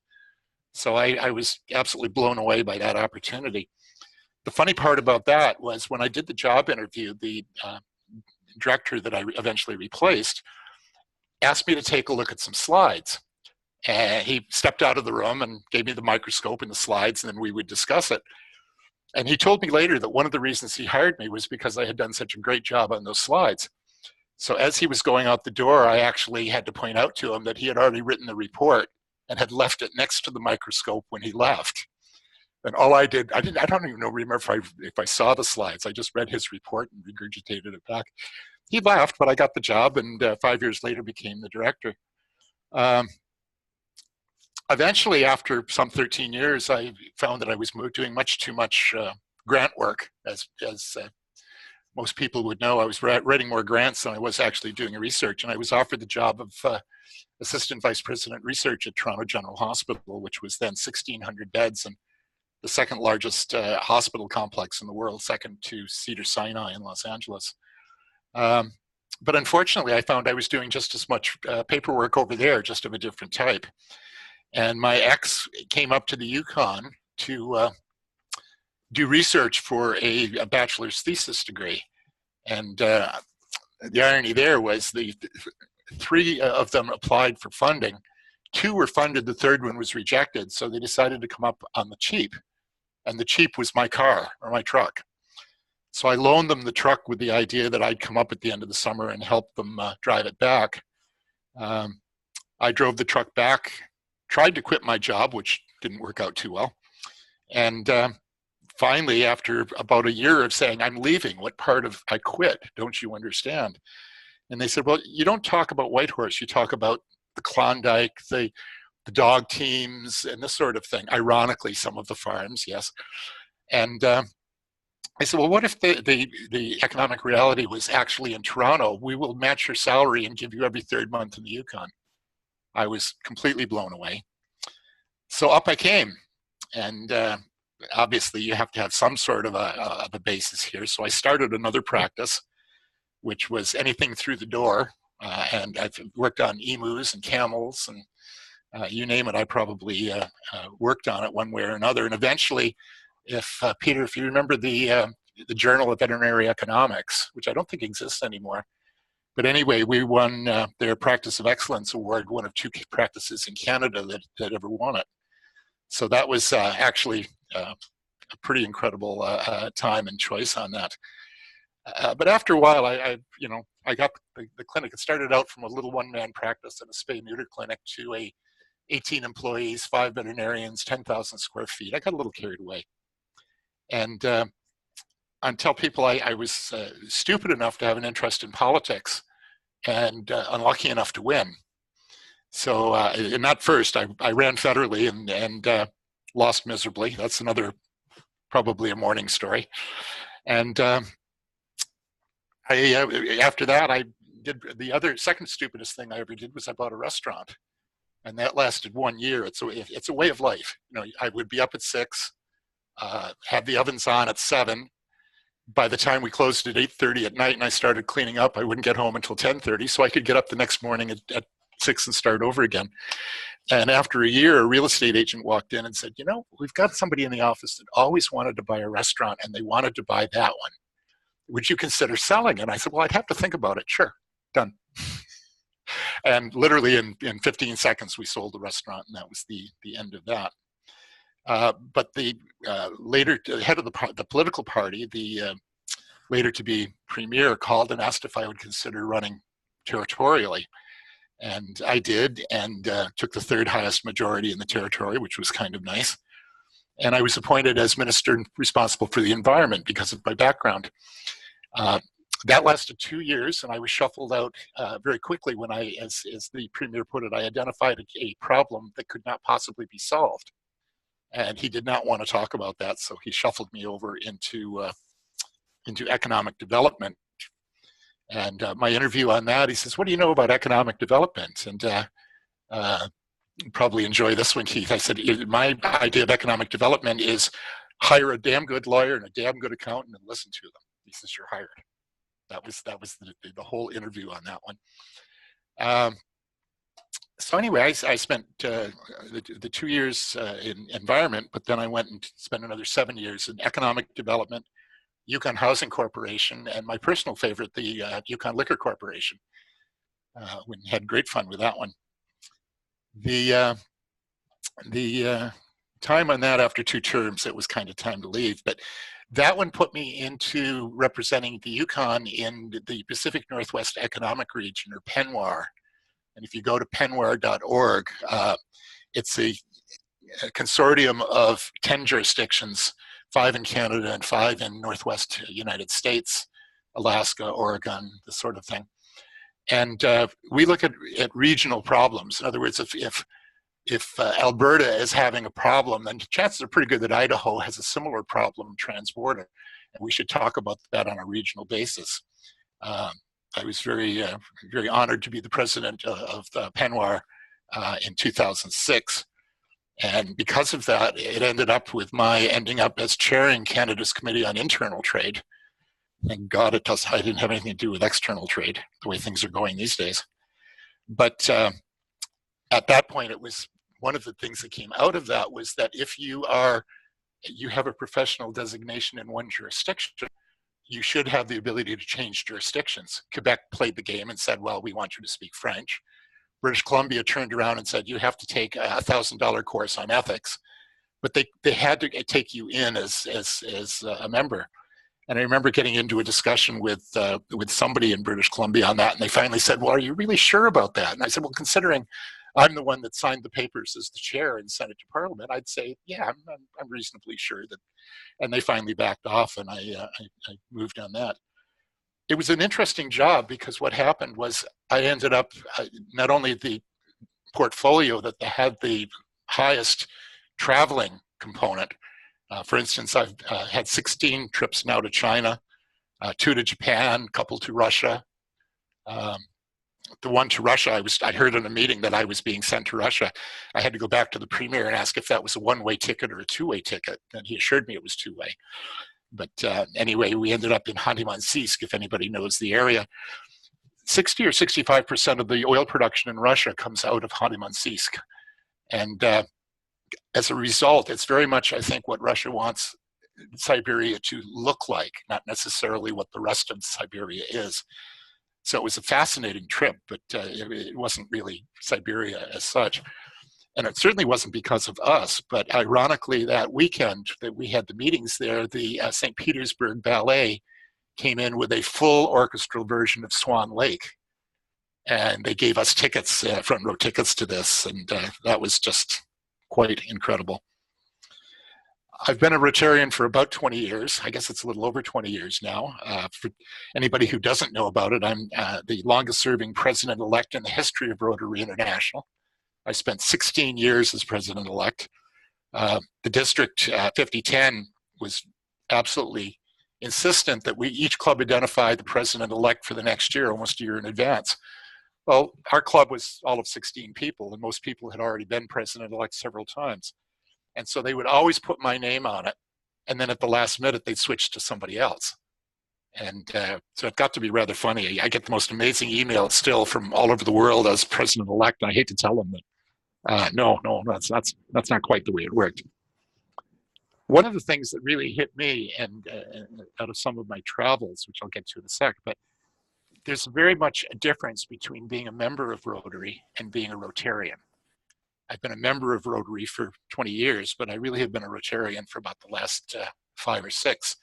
S5: So I was absolutely blown away by that opportunity. The funny part about that was when I did the job interview, the director that I eventually replaced asked me to take a look at some slides. And he stepped out of the room and gave me the microscope and the slides, and then we would discuss it. And he told me later that one of the reasons he hired me was because I had done such a great job on those slides. So as he was going out the door, I actually had to point out to him that he had already written the report and had left it next to the microscope when he left. And all I did, I don't even remember if I saw the slides. I just read his report and regurgitated it back. He left, but I got the job, and 5 years later became the director. Eventually, after some 13 years, I found that I was doing much too much grant work. As most people would know, I was writing more grants than I was actually doing research, and I was offered the job of Assistant Vice President Research at Toronto General Hospital, which was then 1,600 beds and the second largest hospital complex in the world, second to Cedars-Sinai in Los Angeles. But unfortunately, I found I was doing just as much paperwork over there, just of a different type. And my ex came up to the Yukon to do research for a bachelor's thesis degree. And the irony there was the three of them applied for funding. Two were funded, the third one was rejected, so they decided to come up on the cheap. And the cheap was my car or my truck. So I loaned them the truck with the idea that I'd come up at the end of the summer and help them drive it back. I drove the truck back, tried to quit my job, which didn't work out too well. And finally, after about a year of saying, I'm leaving, what part of I quit don't you understand? And they said, well, you don't talk about Whitehorse, you talk about the Klondike, the dog teams, and this sort of thing. Ironically, some of the farms, yes. And I said, well, what if the economic reality was actually in Toronto? We will match your salary and give you every third month in the Yukon. I was completely blown away. So up I came. And obviously, you have to have some sort of a basis here. So I started another practice, which was anything through the door. And I've worked on emus and camels and you name it, I probably worked on it one way or another. And eventually, Peter, if you remember the Journal of Veterinary Economics, which I don't think exists anymore, but anyway, we won their Practice of Excellence Award, one of two practices in Canada that ever won it. So that was actually a pretty incredible time and choice on that. But after a while, I got the clinic. It started out from a little one-man practice at a spay-neuter clinic to 18 employees, 5 veterinarians, 10,000 square feet. I got a little carried away. And until people, I was stupid enough to have an interest in politics and unlucky enough to win. So, and not first, I ran federally and lost miserably. That's another, probably a morning story. And after that, I did the second stupidest thing I ever did was I bought a restaurant. And that lasted 1 year. It's a way of life. You know, I would be up at 6, have the ovens on at 7. By the time we closed at 8:30 at night and I started cleaning up, I wouldn't get home until 10:30, so I could get up the next morning at 6 and start over again. And after a year, a real estate agent walked in and said, you know, we've got somebody in the office that always wanted to buy a restaurant and they wanted to buy that one. Would you consider selling? And I said, well, I'd have to think about it. Sure, done. And literally in 15 seconds, we sold the restaurant, and that was the end of that. But the later head of the political party, the later to be premier, called and asked if I would consider running territorially. And I did, and took the 3rd highest majority in the territory, which was kind of nice. And I was appointed as minister responsible for the environment because of my background. That lasted 2 years, and I was shuffled out very quickly when as the premier put it, I identified a problem that could not possibly be solved. And he did not want to talk about that, so he shuffled me over into economic development. And my interview on that, he says, what do you know about economic development? And you probably enjoy this one, Keith. I said, my idea of economic development is hire a damn good lawyer and a damn good accountant and listen to them. He says, you're hired. That was the whole interview on that one. So anyway, I spent the 2 years in environment, but then I went and spent another 7 years in economic development, Yukon Housing Corporation, and my personal favorite, the Yukon Liquor Corporation. We had great fun with that one. The time on that, after 2 terms, it was kind of time to leave. But that one put me into representing the Yukon in the Pacific Northwest Economic Region, or PNWAR. And if you go to penwar.org, it's a consortium of 10 jurisdictions, 5 in Canada and 5 in Northwest United States, Alaska, Oregon, this sort of thing. And we look at regional problems. In other words, if Alberta is having a problem, then chances are pretty good that Idaho has a similar problem transborder, and we should talk about that on a regional basis. I was very honored to be the president of PNWAR in 2006, and because of that, it ended up with my ending up as chairing Canada's Committee on Internal Trade. Thank God I didn't have anything to do with external trade, the way things are going these days. But at that point, it was one of the things that came out of that was that if you have a professional designation in one jurisdiction, you should have the ability to change jurisdictions. Quebec played the game and said, well, we want you to speak French. British Columbia turned around and said, you have to take a $1,000 course on ethics. But they had to take you in as a member. And I remember getting into a discussion with somebody in British Columbia on that, and they finally said, well, are you really sure about that? And I said, well, considering I'm the one that signed the papers as the chair and sent it to Parliament, I'd say, yeah, I'm reasonably sure that. And they finally backed off, and I moved on that. It was an interesting job because what happened was I ended up not only the portfolio that had the highest traveling component. For instance, I've had 16 trips now to China, 2 to Japan, a couple to Russia. The one to Russia, I heard in a meeting that I was being sent to Russia. I had to go back to the premier and ask if that was a one-way ticket or a two-way ticket, and he assured me it was two-way. But anyway, we ended up in Khanty-Mansiysk, if anybody knows the area. 60 or 65% of the oil production in Russia comes out of Khanty-Mansiysk. And as a result, it's very much, I think, what Russia wants Siberia to look like, not necessarily what the rest of Siberia is. So it was a fascinating trip, but it wasn't really Siberia as such. And it certainly wasn't because of us, but ironically, that weekend that we had the meetings there, the St. Petersburg Ballet came in with a full orchestral version of Swan Lake. And they gave us tickets, front row tickets to this, and that was just quite incredible. I've been a Rotarian for about 20 years. I guess it's a little over 20 years now. For anybody who doesn't know about it, I'm the longest serving president-elect in the history of Rotary International. I spent 16 years as president-elect. The district 5010 was absolutely insistent that each club identify the president-elect for the next year, almost a year in advance. Well, our club was all of 16 people, and most people had already been president-elect several times. And so they would always put my name on it. And then at the last minute, they'd switch to somebody else. And so it got to be rather funny. I get the most amazing emails still from all over the world as president-elect. And I hate to tell them that, no, that's not quite the way it worked. One of the things that really hit me, and out of some of my travels, which I'll get to in a sec, but there's very much a difference between being a member of Rotary and being a Rotarian. I've been a member of Rotary for 20 years, but I really have been a Rotarian for about the last 5 or 6.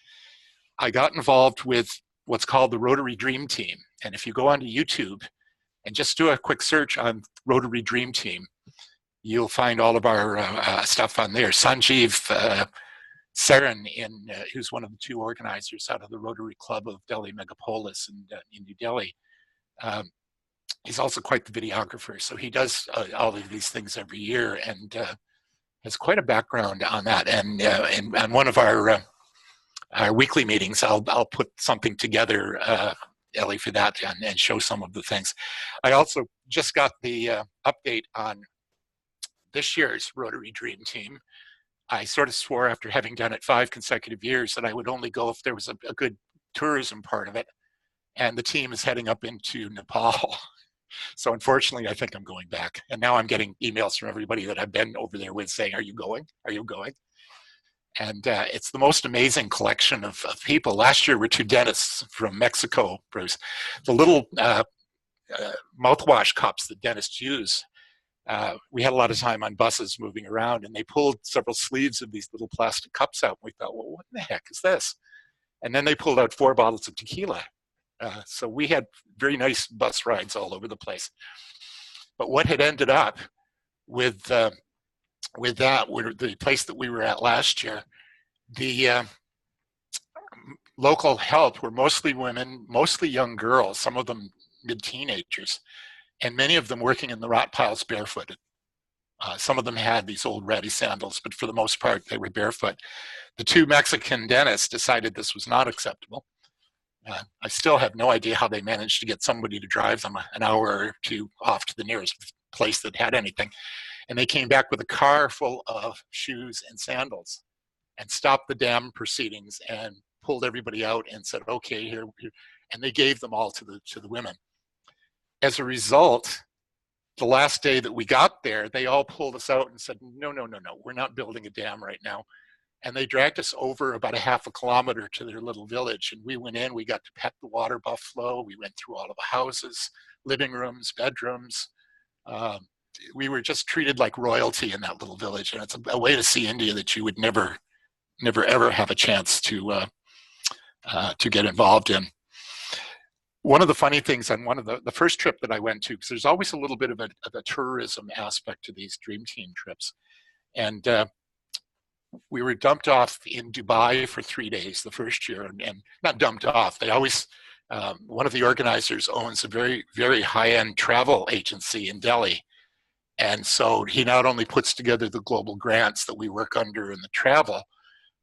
S5: I got involved with what's called the Rotary Dream Team. And if you go onto YouTube and just do a quick search on Rotary Dream Team, you'll find all of our stuff on there. Sanjeev Saran, who's one of the 2 organizers out of the Rotary Club of Delhi Megapolis in New Delhi, he's also quite the videographer. So he does all of these things every year and has quite a background on that. And on one of our weekly meetings, I'll put something together Ellie for that and show some of the things. I also just got the update on this year's Rotary Dream Team. I sort of swore after having done it 5 consecutive years that I would only go if there was a good tourism part of it. And the team is heading up into Nepal. So unfortunately, I think I'm going back. And now I'm getting emails from everybody that I've been over there with saying, are you going? Are you going? And it's the most amazing collection of people. Last year were 2 dentists from Mexico, Bruce. The little mouthwash cups that dentists use. We had a lot of time on buses moving around, and they pulled several sleeves of these little plastic cups out. We thought, well, what in the heck is this? And then they pulled out 4 bottles of tequila. So we had very nice bus rides all over the place. But what had ended up with that, the place that we were at last year, the local help were mostly women, mostly young girls, some of them mid-teenagers, and many of them working in the rot piles barefooted. Some of them had these old ratty sandals, but for the most part, they were barefoot. The 2 Mexican dentists decided this was not acceptable. I still have no idea how they managed to get somebody to drive them an hour or 2 off to the nearest place that had anything. And they came back with a car full of shoes and sandals and stopped the damn proceedings and pulled everybody out and said, okay, here. And they gave them all to the women. As a result, the last day that we got there, they all pulled us out and said, no, we're not building a dam right now. And they dragged us over about a half a kilometer to their little village. And we went in, we got to pet the water buffalo. We went through all of the houses, living rooms, bedrooms. We were just treated like royalty in that little village. And it's a way to see India that you would never ever have a chance to get involved in. One of the funny things on one of the first trip that I went to, because there's always a little bit of a tourism aspect to these Dream Team trips. And we were dumped off in Dubai for 3 days the first year, and not dumped off. They always, one of the organizers owns a very, very high-end travel agency in Delhi. And so he not only puts together the global grants that we work under in the travel,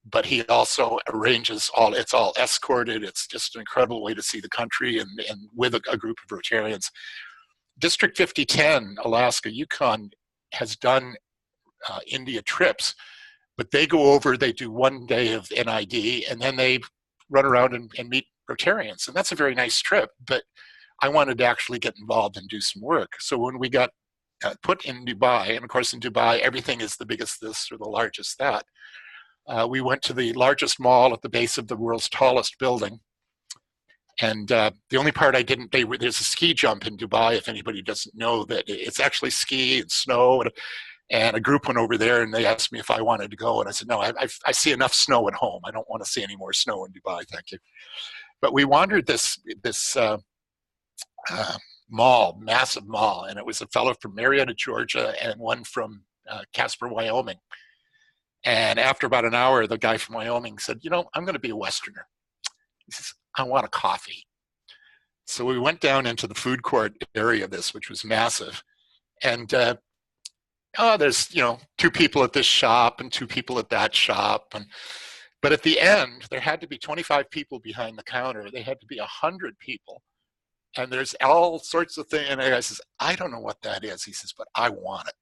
S5: but he also arranges it's all escorted. It's just an incredible way to see the country and with a group of Rotarians. District 5010, Alaska, Yukon, has done India trips. But they go over, they do 1 day of NID, and then they run around and meet Rotarians. And that's a very nice trip, but I wanted to actually get involved and do some work. So when we got put in Dubai, and of course in Dubai, everything is the biggest this or the largest that, we went to the largest mall at the base of the world's tallest building. And the only part I didn't, there's a ski jump in Dubai, if anybody doesn't know that it's actually ski and snow. And a group went over there and they asked me if I wanted to go. And I said, no, I see enough snow at home. I don't want to see any more snow in Dubai, thank you. But we wandered this mall, massive mall. And it was a fellow from Marietta, Georgia, and one from Casper, Wyoming. And after about an hour, the guy from Wyoming said, I'm going to be a Westerner. He says, I want a coffee. So we went down into the food court area of this, which was massive. And there's 2 people at this shop and 2 people at that shop, but at the end there had to be 25 people behind the counter. They had to be 100 people, and there's all sorts of things. And the guy says, I don't know what that is. He says, but I want it.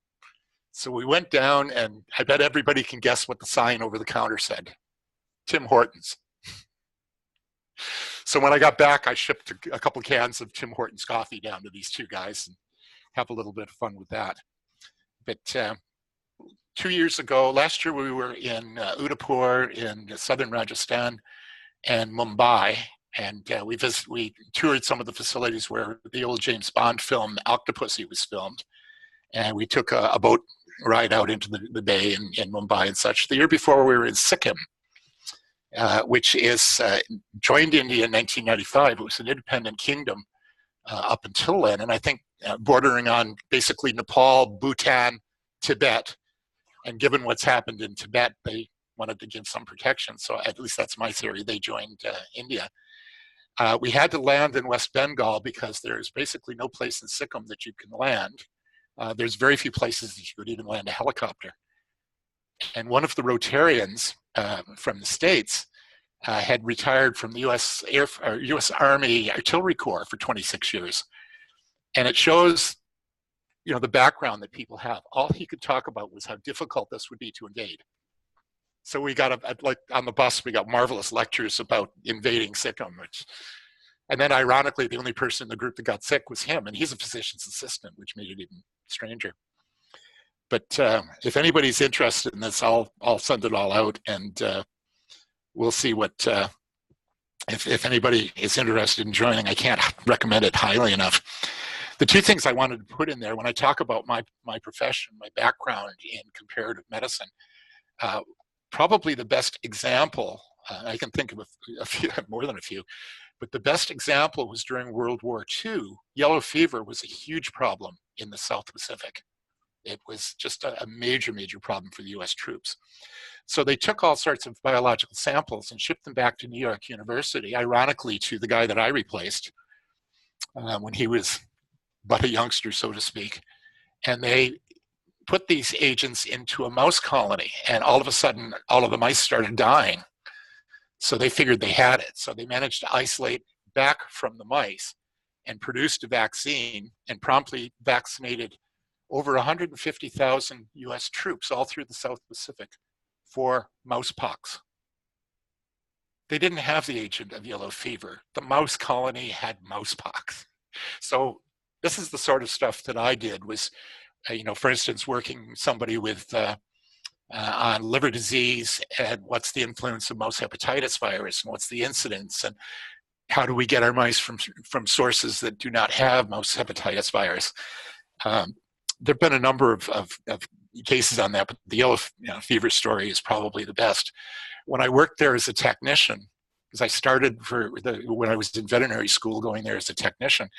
S5: So we went down, and I bet everybody can guess what the sign over the counter said: Tim Hortons. So when I got back, I shipped a couple cans of Tim Hortons coffee down to these 2 guys and have a little bit of fun with that. But 2 years ago, last year we were in Udaipur in southern Rajasthan and Mumbai, and we toured some of the facilities where the old James Bond film Octopussy was filmed, and we took a boat ride out into the bay in Mumbai and such. The year before we were in Sikkim, which is joined India in 1995. It was an independent kingdom up until then, and I think bordering on basically Nepal, Bhutan, Tibet. And given what's happened in Tibet, they wanted to give some protection. So at least that's my theory. They joined India. We had to land in West Bengal because there's basically no place in Sikkim that you can land. There's very few places that you could even land a helicopter. And one of the Rotarians from the States had retired from the U.S. Army Artillery Corps for 26 years. And it shows, you know, the background that people have. All he could talk about was how difficult this would be to invade. So we got, like on the bus, we got marvelous lectures about invading Sikkim, and then ironically, the only person in the group that got sick was him, and he's a physician's assistant, which made it even stranger. But if anybody's interested in this, I'll send it all out, and we'll see what, if anybody is interested in joining. I can't recommend it highly enough. The two things I wanted to put in there when I talk about my profession, my background in comparative medicine, probably the best example, I can think of a few, more than a few, but the best example was during World War II. Yellow fever was a huge problem in the South Pacific. It was just a major, major problem for the US troops. So they took all sorts of biological samples and shipped them back to New York University, ironically to the guy that I replaced when he was but a youngster, so to speak. And they put these agents into a mouse colony, and all of a sudden, all of the mice started dying. So they figured they had it. So they managed to isolate back from the mice and produced a vaccine and promptly vaccinated over 150,000 US troops all through the South Pacific for mousepox. They didn't have the agent of yellow fever. The mouse colony had mousepox. So this is the sort of stuff that I did was, you know, for instance, working somebody with on liver disease and what's the influence of mouse hepatitis virus and what's the incidence and how do we get our mice from sources that do not have mouse hepatitis virus. There have been a number of cases on that, but the yellow fever story is probably the best. When I worked there as a technician, because I started when I was in veterinary school going there as a technician,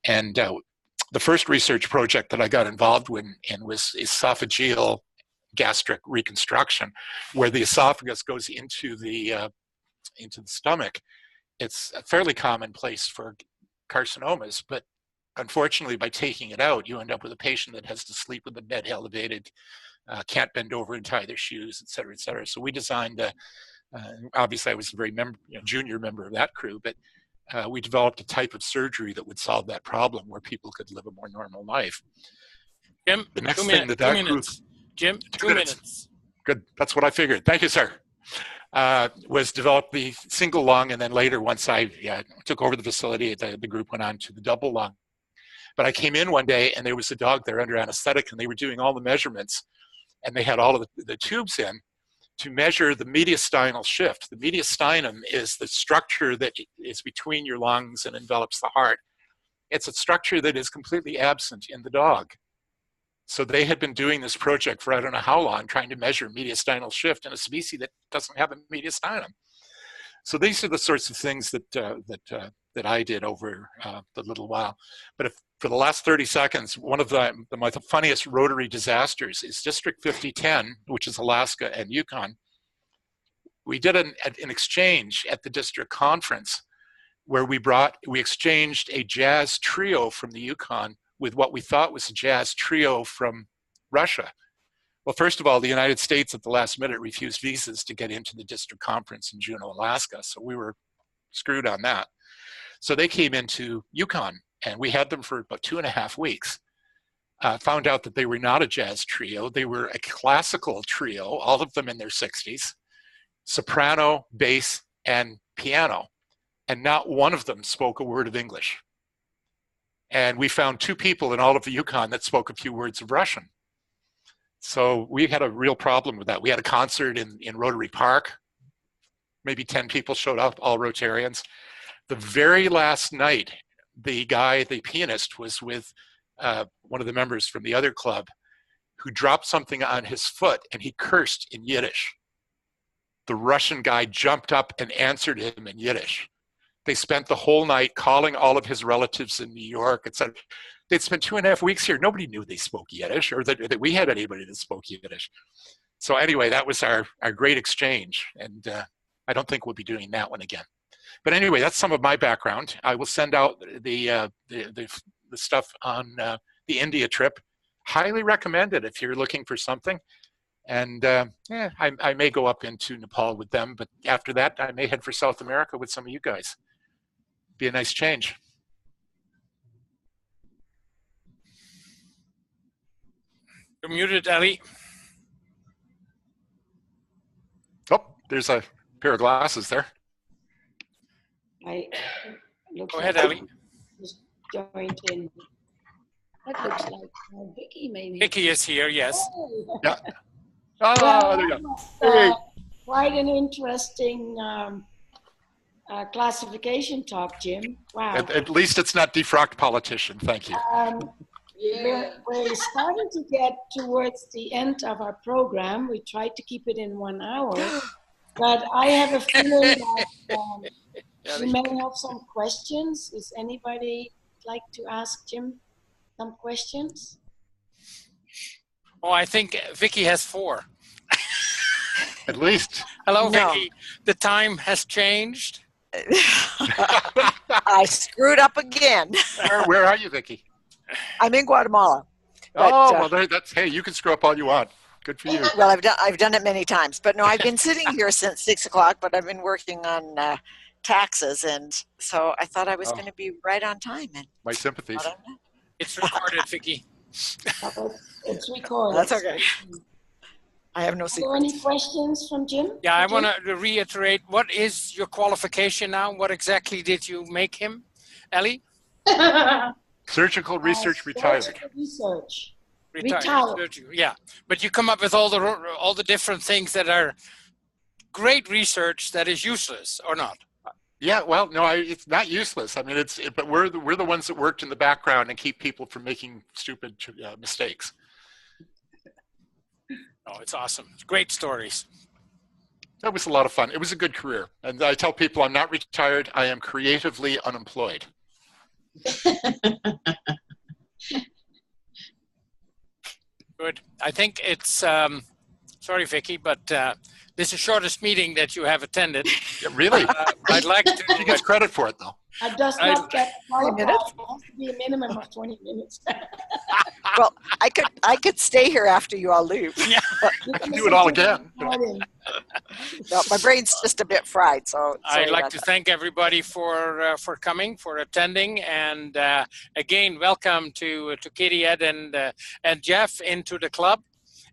S5: and the first research project that I got involved in was esophageal gastric reconstruction, where the esophagus goes into the stomach. It's a fairly common place for carcinomas, but unfortunately, by taking it out, you end up with a patient that has to sleep with the bed elevated, can't bend over and tie their shoes, et cetera, et cetera. So we designed, obviously I was a very junior member of that crew, but we developed a type of surgery that would solve that problem where people could live a more normal life.
S2: Jim,
S5: the next
S2: 2
S5: thing
S2: minutes.
S5: that
S2: 2 minutes. Jim, 2 minutes.
S5: Good, that's what I figured. Thank you, sir. Was develop the single lung, and then later, once I took over the facility, the group went on to the double lung. But I came in one day, and there was a dog there under anesthetic, and they were doing all the measurements, and they had all of the tubes in to measure the mediastinal shift. The mediastinum is the structure that is between your lungs and envelops the heart. It's a structure that is completely absent in the dog. So they had been doing this project for I don't know how long, trying to measure mediastinal shift in a species that doesn't have a mediastinum. So these are the sorts of things that I did over the little while. But for the last 30 seconds, one of the funniest rotary disasters is District 5010, which is Alaska and Yukon. We did an exchange at the district conference where we exchanged a jazz trio from the Yukon with what we thought was a jazz trio from Russia. Well, first of all, the United States at the last minute refused visas to get into the district conference in Juneau, Alaska. So we were screwed on that. So they came into Yukon, and we had them for about 2.5 weeks. Found out that they were not a jazz trio. They were a classical trio, all of them in their 60s, soprano, bass, and piano. And not one of them spoke a word of English. And we found 2 people in all of the Yukon that spoke a few words of Russian. So we had a real problem with that. We had a concert in Rotary Park. Maybe 10 people showed up, all Rotarians. The very last night, the pianist, was with one of the members from the other club who dropped something on his foot and he cursed in Yiddish. The Russian guy jumped up and answered him in Yiddish. They spent the whole night calling all of his relatives in New York, etc. They'd spent 2.5 weeks here. Nobody knew they spoke Yiddish or that we had anybody that spoke Yiddish. So anyway, that was our great exchange. And I don't think we'll be doing that one again. But anyway, that's some of my background. I will send out the stuff on the India trip. Highly recommend it if you're looking for something. And yeah, I may go up into Nepal with them, but after that, I may head for South America with some of you guys. Be a nice change.
S2: You're muted, Ali.
S5: Oh, there's a pair of glasses there.
S2: Go ahead, Ali.
S7: Just joined in. That looks like Vicky, maybe.
S2: Vicky is here, yes.
S7: Oh.
S5: Yeah.
S7: Well,
S5: There you go. Hey.
S7: Quite an interesting classification talk, Jim. Wow.
S5: At least it's not defrocked politician. Thank you.
S7: We're starting to get towards the end of our program. We tried to keep it in 1 hour, but I have a feeling that we may have some questions. Is anybody like to ask Jim some questions?
S2: Oh, I think Vicky has 4.
S5: At least.
S2: Hello,
S15: No.
S2: Vicky. The time has changed.
S15: I screwed up again.
S5: Where are you, Vicky?
S15: I'm in Guatemala. But,
S5: Oh, well, that's, hey, you can screw up all you want. Good for you.
S15: well, I've done it many times, but no, I've been sitting here since 6 o'clock, but I've been working on taxes, and so I thought I was going to be right on time. And
S5: my sympathies.
S2: It's recorded, Vicky.
S7: It's recorded.
S15: That's okay. I have no
S7: Are there any questions from Jim?
S2: Yeah, I want to reiterate, what is your qualification now? What exactly did you make him, Ellie?
S5: Surgical research retired.
S7: Surgical research.
S2: Retired. Yeah, but you come up with all the different things that are great research that is useless, or not?
S5: Yeah, well, no, it's not useless. I mean, but we're the ones that worked in the background and keep people from making stupid mistakes.
S2: Oh, it's awesome. Great stories.
S5: That was a lot of fun. It was a good career. And I tell people I'm not retired. I am creatively unemployed.
S2: Good. I think it's, sorry, Vicky, but this is the shortest meeting that you have attended.
S5: Yeah, really?
S2: I'd like to.
S5: She gets credit for it, though.
S7: I just not get 20 minutes. It has to be a minimum of 20 minutes.
S15: Well, I could stay here after you all leave.
S2: Yeah.
S5: I can do it all again.
S15: No, my brain's just a bit fried, so.
S2: I'd like to thank everybody for coming, for attending, and again, welcome to Katie, Ed, and Jeff into the club.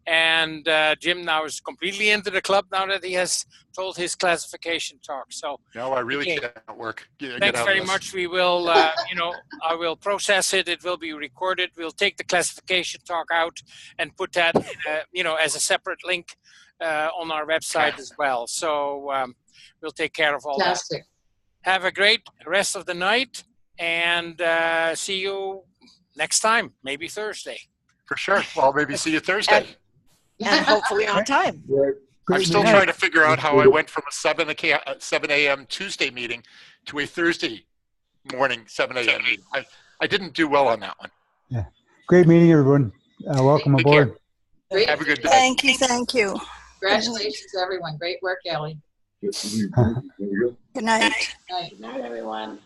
S2: And Jim now is completely into the club now that he has told his classification talk. So
S5: no, I really can't work.
S2: Thanks very much. We will, I will process it. It will be recorded. We'll take the classification talk out and put that, as a separate link on our website as well. So we'll take care of all that. Have a great rest of the night, and see you next time, maybe Thursday.
S5: For sure. Well, maybe see you Thursday.
S15: And hopefully on time.
S5: I'm still trying to figure out how I went from a 7 a.m. Tuesday meeting to a Thursday morning 7 a.m. meeting. I didn't do well on that one.
S11: Yeah. Great meeting, everyone. Welcome aboard.
S5: Have a good day.
S3: Thank you. Thank you.
S6: Congratulations, everyone. Great work, Ellie.
S3: Good night.
S6: Night.
S7: Good night, everyone.